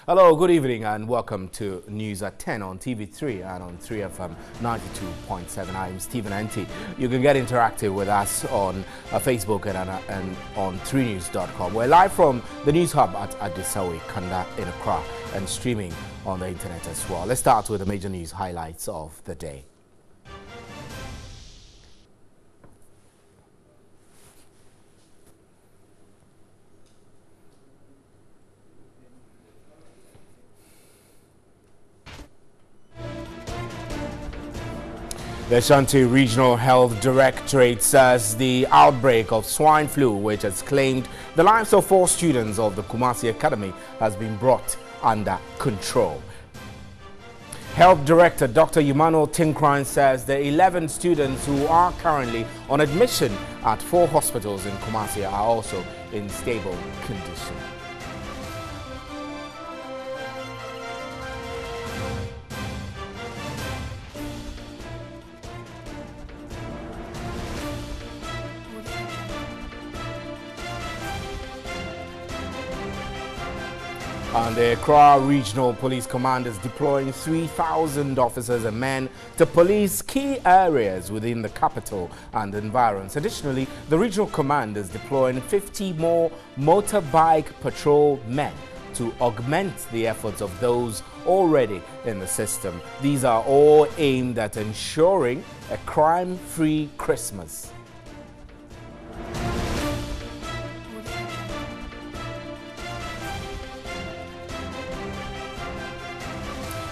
Hello, good evening and welcome to News at 10 on TV3 and on 3FM 92.7. I'm Stephen Enti. You can get interactive with us on Facebook and on 3news.com. We're live from the News Hub at Adisawe, Kanda in Accra and streaming on the internet as well. Let's start with the major news highlights of the day. The Ashanti Regional Health Directorate says the outbreak of swine flu, which has claimed the lives of 4 students of the Kumasi Academy, has been brought under control. Health Director Dr. Emmanuel Tinkran says the 11 students who are currently on admission at 4 hospitals in Kumasi are also in stable condition. And the Accra Regional Police Command is deploying 3,000 officers and men to police key areas within the capital and environs. Additionally, the Regional Command is deploying 50 more motorbike patrol men to augment the efforts of those already in the system. These are all aimed at ensuring a crime-free Christmas.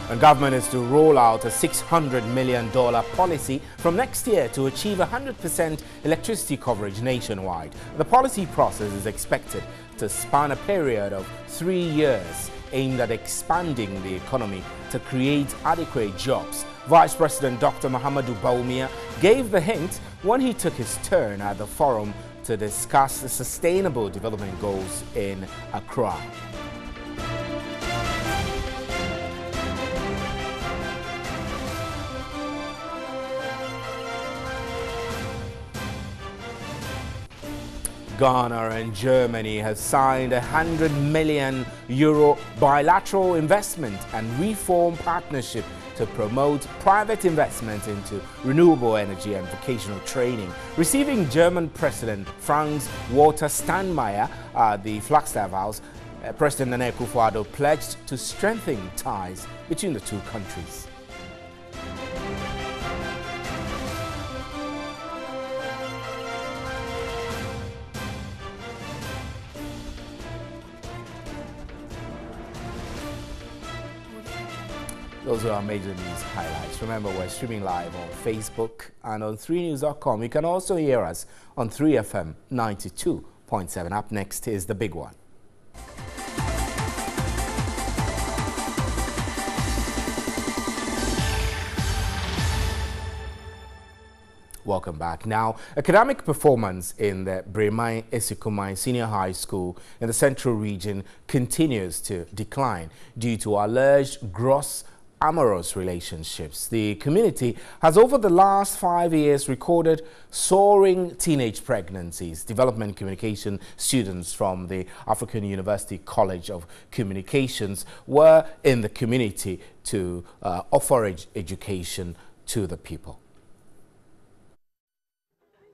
The government is to roll out a $600 million policy from next year to achieve 100% electricity coverage nationwide. The policy process is expected to span a period of 3 years, aimed at expanding the economy to create adequate jobs. Vice President Dr. Mahamadou Bawumia gave the hint when he took his turn at the forum to discuss the sustainable development goals in Accra. Ghana and Germany have signed a €100 million bilateral investment and reform partnership to promote private investment into renewable energy and vocational training. Receiving German President Frank-Walter Steinmeier at the Flagstaff House, President Nana Akufo-Addo pledged to strengthen ties between the two countries. Those are our major news highlights. Remember, we're streaming live on Facebook and on 3news.com. You can also hear us on 3FM 92.7. Up next is the big one. Welcome back. Now, academic performance in the Bremai Esikumai Senior High School in the Central Region continues to decline due to alleged gross amorous relationships. The community has over the last 5 years recorded soaring teenage pregnancies. Development communication students from the African University College of Communications were in the community to offer education to the people.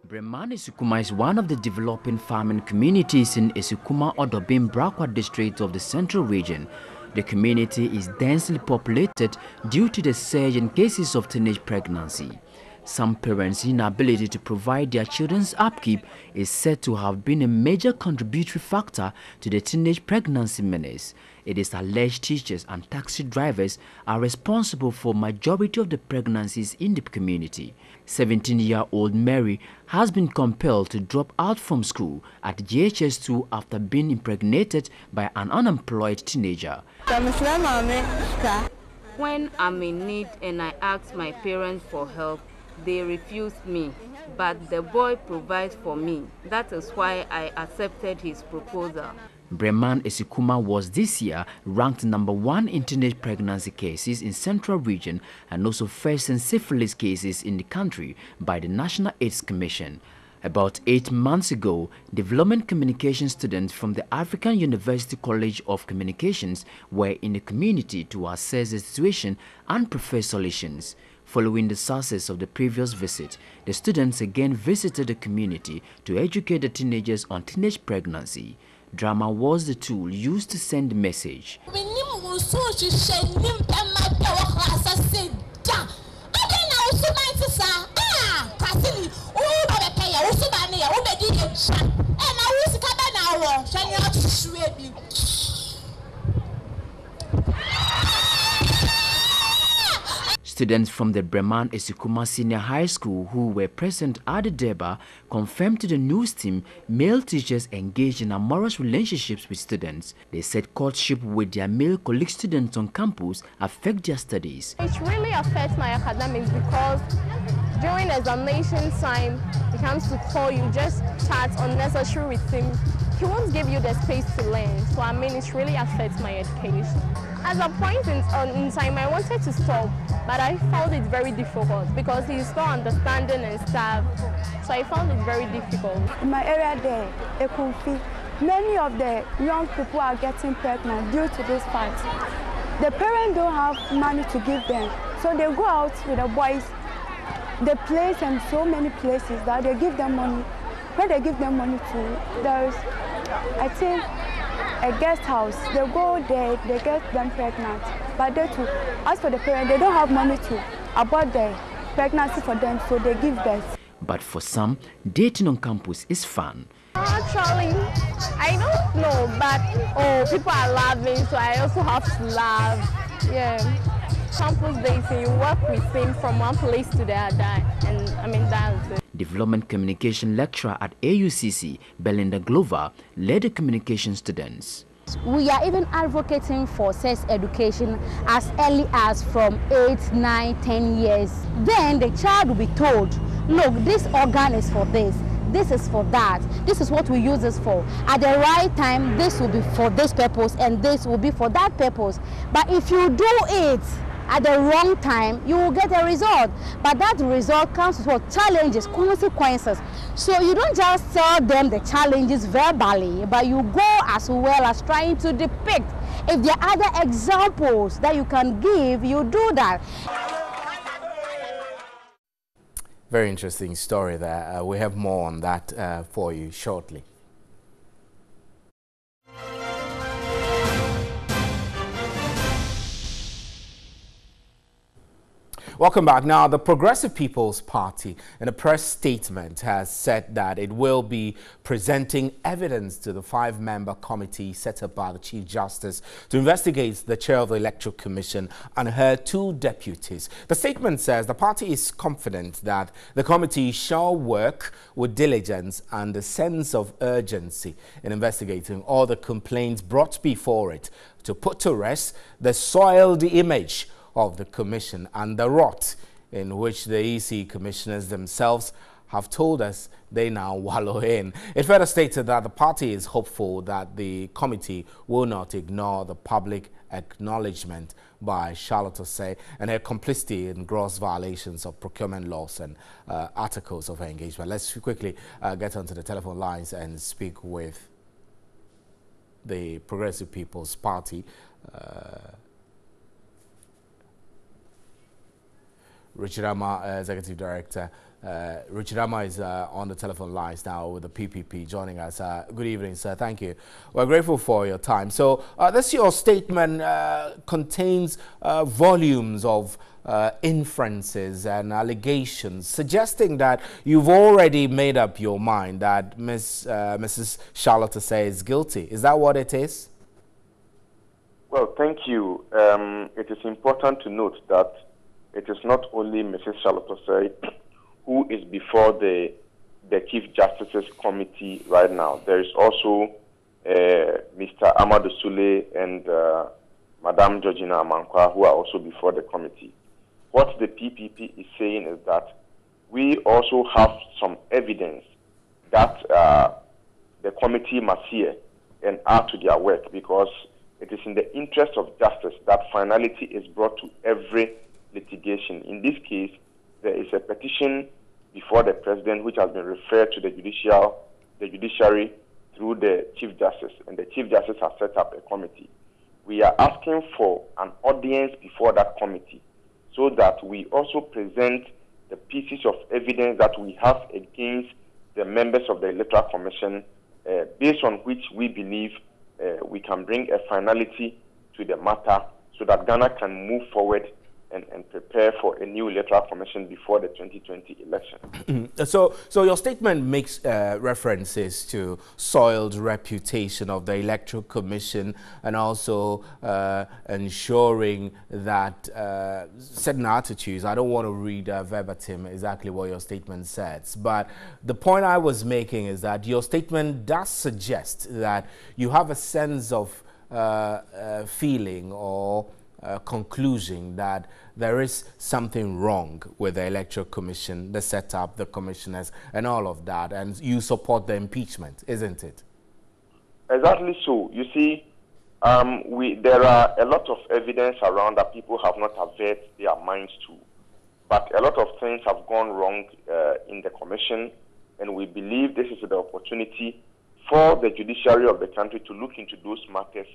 Bremai Esukuma is one of the developing farming communities in Esukuma Odobin Brakwa district of the Central Region. The community is densely populated due to the surge in cases of teenage pregnancy. Some parents' inability to provide their children's upkeep is said to have been a major contributory factor to the teenage pregnancy menace. It is alleged teachers and taxi drivers are responsible for majority of the pregnancies in the community. 17-year-old Mary has been compelled to drop out from school at GHS2 after being impregnated by an unemployed teenager. When I'm in need and I ask my parents for help, they refuse me, but the boy provides for me. That is why I accepted his proposal. Bremai Esukuma was this year ranked #1 in teenage pregnancy cases in Central Region and also first in syphilis cases in the country by the National AIDS Commission. About 8 months ago, development communication students from the African University College of Communications were in the community to assess the situation and prefer solutions. Following the success of the previous visit, the students again visited the community to educate the teenagers on teenage pregnancy. Drama was the tool used to send the message. Students from the Breman Esikuma Senior High School who were present at the Deba confirmed to the news team male teachers engaged in amorous relationships with students. They said courtship with their male colleague students on campus affect their studies. It really affects my academics because during examination time, he comes to call you, just chat unnecessary with him. He won't give you the space to learn. So I mean, it really affects my education. At a point in time, I wanted to stop, but I found it very difficult because he's not understanding and stuff. So I found it very difficult. In my area there, Ekunfi, many of the young people are getting pregnant due to this fact. The parents don't have money to give them, so they go out with the boys. They place in so many places that they give them money. When they give them money to, there's, I think, a guest house. They go there, they get them pregnant. But they too, as for the parents, they don't have money to abort the pregnancy for them, so they give birth. But for some, dating on campus is fun. Actually, I don't know, but people are laughing, so I also have to laugh. Yeah, campus dating, you work with him from one place to the other, and I mean that's it. Development communication lecturer at AUCC, Belinda Glover, led the communication students. We are even advocating for sex education as early as from 8, 9, 10 years. Then the child will be told, look, this organ is for this is for that, this is what we use this for. At the right time, this will be for this purpose and this will be for that purpose. But if you do it at the wrong time, you will get a result. But that result comes with what? Challenges, consequences. So you don't just tell them the challenges verbally, but you go as well as trying to depict. If there are other examples that you can give, you do that. Very interesting story there. We have more on that for you shortly. Welcome back. Now, the Progressive People's Party, in a press statement, has said that it will be presenting evidence to the 5-member committee set up by the Chief Justice to investigate the chair of the Electoral Commission and her 2 deputies. The statement says the party is confident that the committee shall work with diligence and a sense of urgency in investigating all the complaints brought before it to put to rest the soiled image of the Commission and the rot in which the EC commissioners themselves have told us they now wallow in. It further stated that the party is hopeful that the committee will not ignore the public acknowledgement by Charlotte Osei and her complicity in gross violations of procurement laws and articles of her engagement. Let's quickly get onto the telephone lines and speak with the Progressive People's Party. Richard Amma, Executive Director. Richard Amma is on the telephone lines now with the PPP joining us. Good evening, sir. Thank you. We're grateful for your time. So this your statement contains volumes of inferences and allegations suggesting that you've already made up your mind that Mrs. Charlotte Osei is guilty. Is that what it is? Well, thank you. It is important to note that it is not only Mrs. Charlotte Osei who is before the Chief Justice's committee right now. There is also Mr. Amadou Sule and Madame Georgina Amankwa who are also before the committee. What the PPP is saying is that we also have some evidence that the committee must hear and add to their work, because it is in the interest of justice that finality is brought to every litigation. In this case, there is a petition before the president, which has been referred to the judiciary through the Chief Justice, and the Chief Justice has set up a committee. We are asking for an audience before that committee so that we also present the pieces of evidence that we have against the members of the Electoral Commission, based on which we believe we can bring a finality to the matter so that Ghana can move forward and prepare for a new Electoral Commission before the 2020 election. So your statement makes references to soiled reputation of the Electoral Commission and also ensuring that certain attitudes, I don't want to read verbatim exactly what your statement says, but the point I was making is that your statement does suggest that you have a sense of feeling or conclusion that there is something wrong with the Electoral Commission, the setup, the commissioners, and all of that, and you support the impeachment, isn't it? Exactly so. You see, there are a lot of evidence around that people have not averted their minds to, but a lot of things have gone wrong in the commission, and we believe this is the opportunity for the judiciary of the country to look into those matters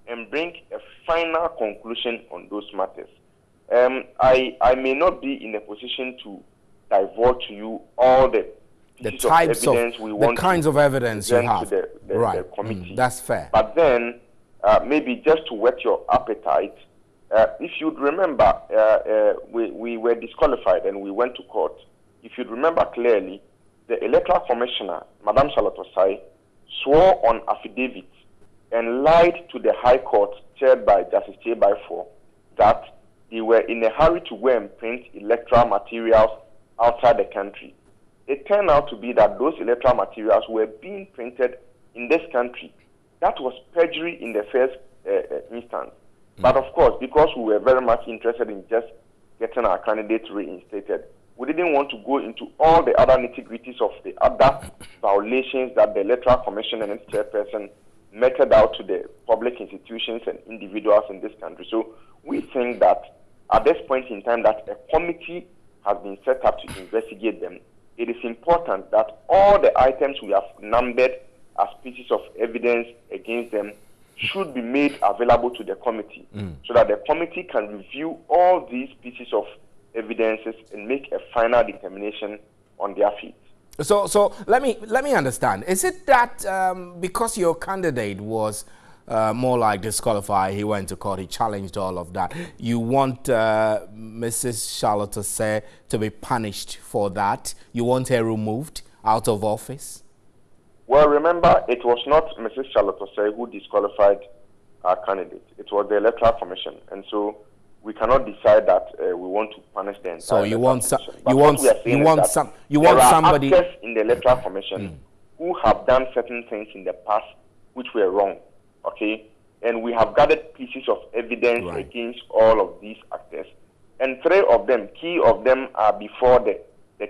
and bring a final conclusion on those matters. I may not be in a position to divulge to you all the pieces of evidence we want, the kinds of evidence you have, to the committee. That's fair. But then, maybe just to whet your appetite, if you'd remember, we were disqualified and we went to court. If you'd remember clearly, the Electoral Commissioner, Madam Charlotte Osai, swore on affidavit and lied to the High Court, chaired by Justice Chebaifor, that they were in a hurry to go and print electoral materials outside the country. It turned out to be that those electoral materials were being printed in this country. That was perjury in the first instance. But of course, because we were very much interested in just getting our candidate reinstated, we didn't want to go into all the other nitty-gritties of the other violations that the Electoral Commission and its chairperson meted out to the public institutions and individuals in this country. So we think that at this point in time that a committee has been set up to investigate them. It is important that all the items we have numbered as pieces of evidence against them should be made available to the committee so that the committee can review all these pieces of evidences and make a final determination on their feet. So let me understand. Is it that because your candidate was more like disqualified, he went to court, he challenged all of that, you want Mrs. Charlotte Osei to be punished for that? You want her removed out of office? Well, remember, it was not Mrs. Charlotte Osei who disqualified our candidate. It was the Electoral Commission, and so we cannot decide that we want to punish the entire. So you want somebody actors in the Electoral Commission who have done certain things in the past which were wrong, okay? And we have gathered pieces of evidence against all of these actors, and 3 of them, key of them, are before the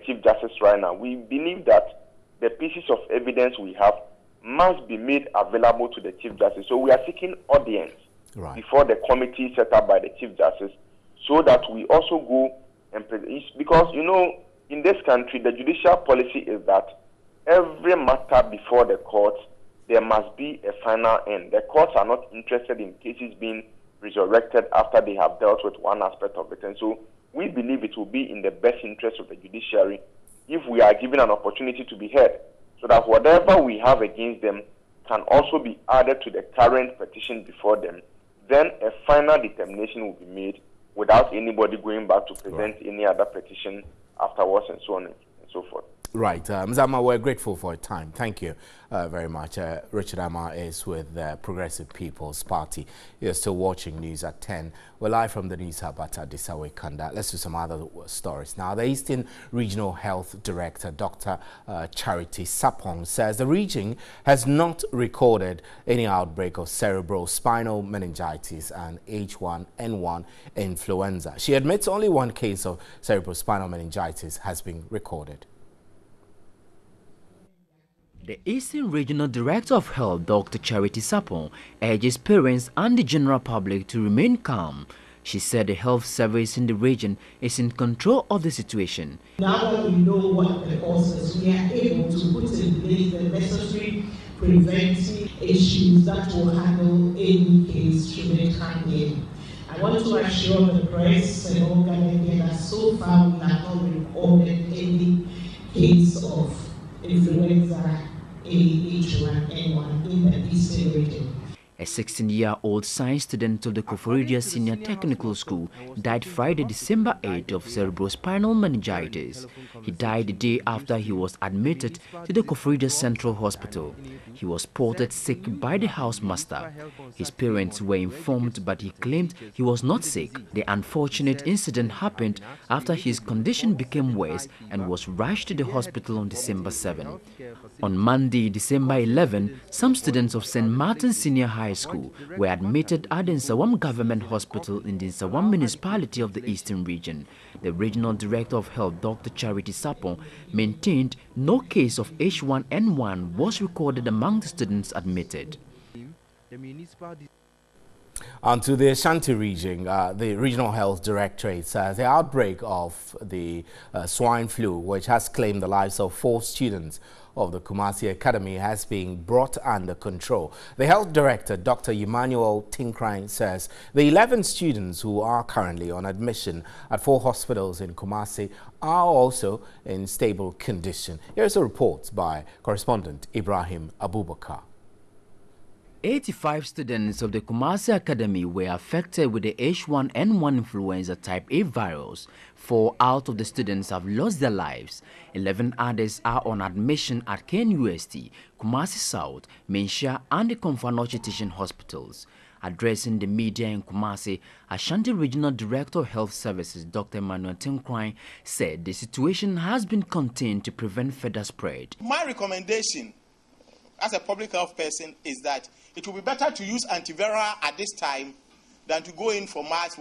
Chief Justice right now. We believe that the pieces of evidence we have must be made available to the Chief Justice. So we are seeking audience before the committee set up by the Chief Justice, so that we also go and because, you know, in this country, the judicial policy is that every matter before the courts, there must be a final end. The courts are not interested in cases being resurrected after they have dealt with one aspect of it. And so we believe it will be in the best interest of the judiciary if we are given an opportunity to be heard, so that whatever we have against them can also be added to the current petition before them. Then a final determination will be made without anybody going back to present any other petition afterwards, and so on and so forth. Right. Mzama, we're grateful for your time. Thank you very much. Richard Amma is with the Progressive People's Party. You're still watching News at 10. We're live from the News Hub at Addis Ababa. Let's do some other stories. Now, the Eastern Regional Health Director, Dr. Charity Sapong, says the region has not recorded any outbreak of cerebrospinal meningitis and H1N1 influenza. She admits only one case of cerebrospinal meningitis has been recorded. The Eastern Regional Director of Health, Dr. Charity Sapong, urges parents and the general public to remain calm, She said the health service in the region is in control of the situation. Now that we know what the cause is, we are able to put in place the necessary preventive issues that will handle any case should it come in. I want to assure the press and all Ghanaians that so far we have not recorded any case of influenza H1N1 in the Eastern region. A 16-year-old science student of the Koforidua Senior Technical School died Friday, December 8 of cerebrospinal meningitis. He died the day after he was admitted to the Koforidua Central Hospital. He was reported sick by the housemaster. His parents were informed, but he claimed he was not sick. The unfortunate incident happened after his condition became worse and was rushed to the hospital on December 7. On Monday, December 11, some students of St. Martin's Senior High School were admitted at the Nsawam Government Hospital in the Nsawam Municipality of the Eastern Region. The Regional Director of Health, Dr. Charity Sapon, maintained no case of H1N1 was recorded among the students admitted. On to the Ashanti region, the Regional Health Directorate says the outbreak of the swine flu, which has claimed the lives of 4 students of the Kumasi Academy, has been brought under control. The Health Director, Dr. Emmanuel Tinkrine, says the 11 students who are currently on admission at 4 hospitals in Kumasi are also in stable condition. Here's a report by correspondent Ibrahim Abubakar. 85 students of the Kumasi Academy were affected with the H1N1 influenza type A virus. 4 out of the students have lost their lives. 11 others are on admission at KNUST, Kumasi South, Menchia and the Komfo-Anokye Teaching Hospitals. Addressing the media in Kumasi, Ashanti Regional Director of Health Services, Dr. Emmanuel Tinkrine, said the situation has been contained to prevent further spread. My recommendation as a public health person is that it will be better to use antiviral at this time than to go in for mass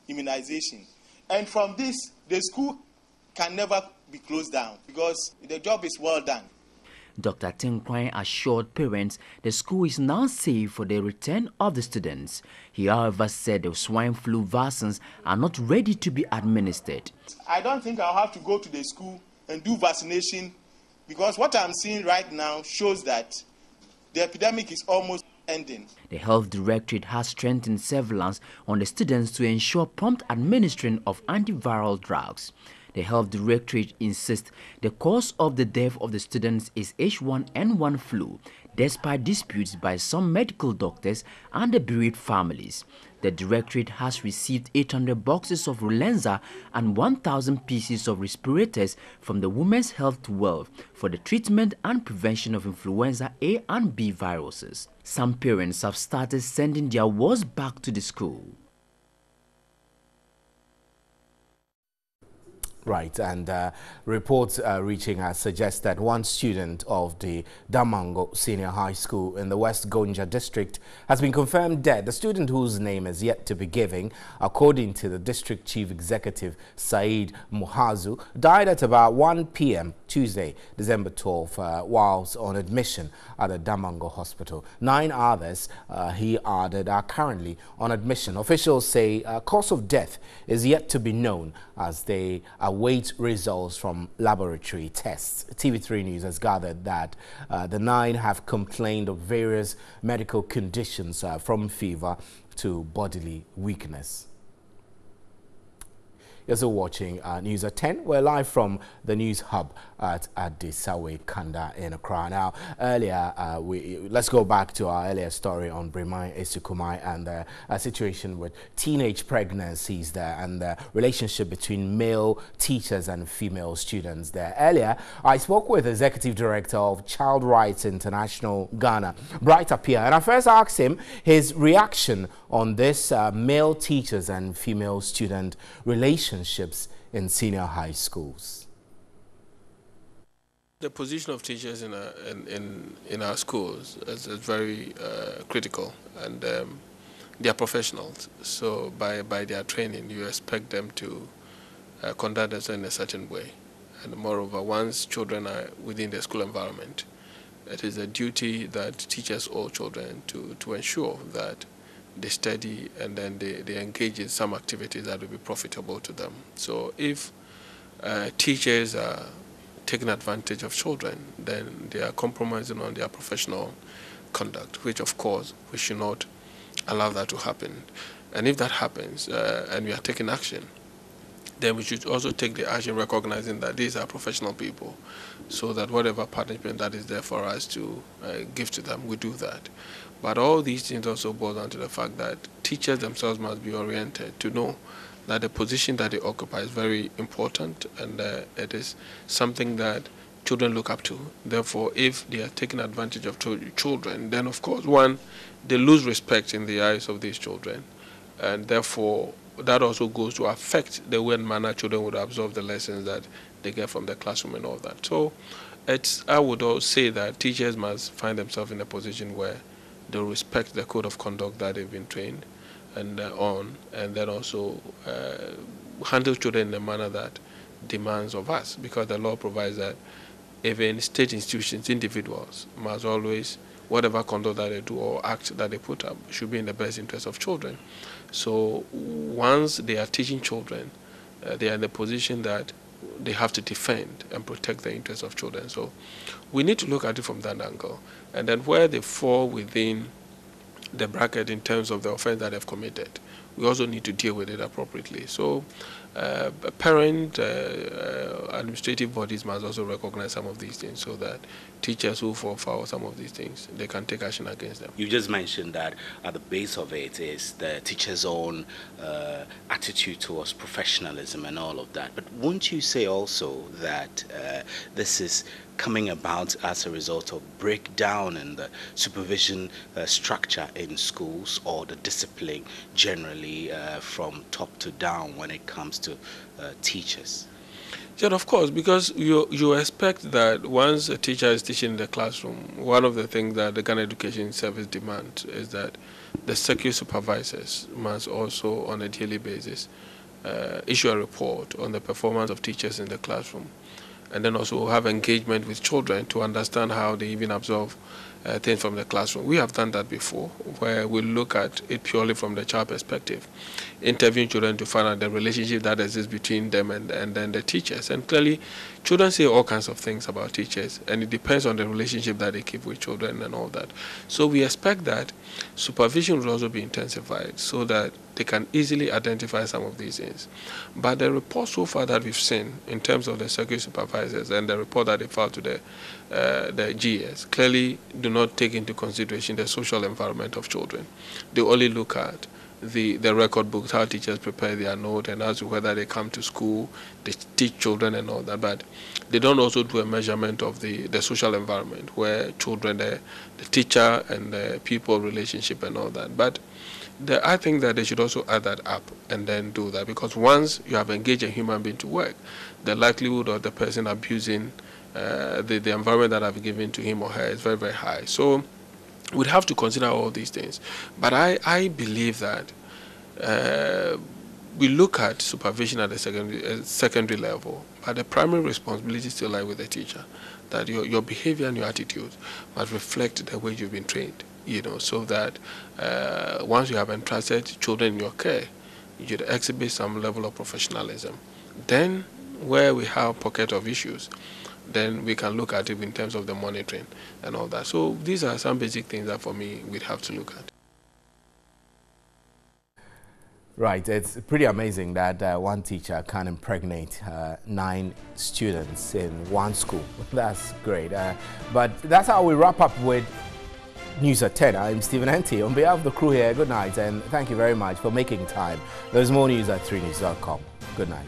immunization. And from this, the school can never be closed down because the job is well done. Dr. Tinkrine assured parents the school is now safe for the return of the students. He, however, said the swine flu vaccines are not ready to be administered. I don't think I'll have to go to the school and do vaccination because what I'm seeing right now shows that the epidemic is almost ending. The Health Directorate has strengthened surveillance on the students to ensure prompt administration of antiviral drugs. The Health Directorate insists the cause of the death of the students is H1N1 flu, despite disputes by some medical doctors and the bereaved families. The Directorate has received 800 boxes of Rulenza and 1,000 pieces of respirators from the Women's Health Wealth for the treatment and prevention of influenza A and B viruses. Some parents have started sending their wards back to the school. Right, and reports reaching us suggest that one student of the Damango Senior High School in the West Gonja district has been confirmed dead. The student, whose name is yet to be given, according to the district chief executive Said Muhazu, died at about 1 p.m. Tuesday, December 12, whilst on admission at the Damango Hospital. 9 others, he added, are currently on admission. Officials say cause of death is yet to be known as they await results from laboratory tests. TV3 News has gathered that the 9 have complained of various medical conditions from fever to bodily weakness. You're still watching News at 10. We're live from the News Hub at the Sawe Kanda in Accra. Now, earlier, let's go back to our earlier story on Bremai Esukumai and the situation with teenage pregnancies there and the relationship between male teachers and female students there. Earlier, I spoke with the Executive Director of Child Rights International Ghana, Bright Appiah, and I first asked him his reaction on this male teachers and female student relationships in senior high schools. The position of teachers in our schools is very critical, and they are professionals. So by their training, you expect them to conduct themselves in a certain way. And moreover, once children are within the school environment, it is a duty that teachers owe children to ensure that they study, and then they engage in some activities that will be profitable to them. So if teachers are taking advantage of children, then they are compromising on their professional conduct, which of course we should not allow that to happen. And if that happens and we are taking action, then we should also take the action recognizing that these are professional people, so that whatever punishment that is there for us to give to them, we do that. But all these things also boil down to the fact that teachers themselves must be oriented to know that the position that they occupy is very important, and it is something that children look up to. Therefore, if they are taking advantage of children, then of course, one, they lose respect in the eyes of these children, and therefore that also goes to affect the way and manner children would absorb the lessons that they get from the classroom and all that. So I would also say that teachers must find themselves in a position where they respect the code of conduct that they've been trained and on, and then also handle children in a manner that demands of us, because the law provides that even state institutions, individuals must always, whatever conduct that they do or act that they put up should be in the best interest of children. So once they are teaching children, they are in a position that they have to defend and protect the interests of children. So we need to look at it from that angle. And then where they fall within the bracket in terms of the offense that they've committed, we also need to deal with it appropriately. So parent administrative bodies must also recognize some of these things, so that teachers who fall foul of some of these things, they can take action against them. You just mentioned that at the base of it is the teacher's own attitude towards professionalism and all of that. But won't you say also that this is coming about as a result of breakdown in the supervision structure in schools, or the discipline generally from top to down when it comes to teachers? Yeah, of course, because you expect that once a teacher is teaching in the classroom, one of the things that the Ghana Education Service demands is that the security supervisors must also, on a daily basis, issue a report on the performance of teachers in the classroom, and then also have engagement with children to understand how they even absorb things from the classroom. We have done that before, where we look at it purely from the child perspective, interviewing children to find out the relationship that exists between them and then the teachers. And clearly, children say all kinds of things about teachers, and it depends on the relationship that they keep with children and all that. So we expect that supervision will also be intensified, so that they can easily identify some of these things. But the report so far that we've seen in terms of the security supervisors and the report that they filed to the GS clearly do not take into consideration the social environment of children. They only look at the record books, how teachers prepare their note, and as to whether they come to school, they teach children and all that. But they don't also do a measurement of the social environment, where children, the teacher and the people relationship and all that. But I think that they should also add that up and then do that, because once you have engaged a human being to work, the likelihood of the person abusing the environment that I've given to him or her is very, very high. So we'd have to consider all these things. But I believe that we look at supervision at the secondary level, but the primary responsibility still lies with the teacher, that your behavior and your attitude must reflect the way you've been trained, so that once you have entrusted children in your care, you should exhibit some level of professionalism. Then, where we have pocket of issues, then we can look at it in terms of the monitoring and all that. So these are some basic things that for me we'd have to look at. Right, it's pretty amazing that one teacher can impregnate 9 students in one school. That's great. But that's how we wrap up with News at 10. I'm Stephen Henty. On behalf of the crew here, good night, and thank you very much for making time. There's more news at 3news.com. Good night.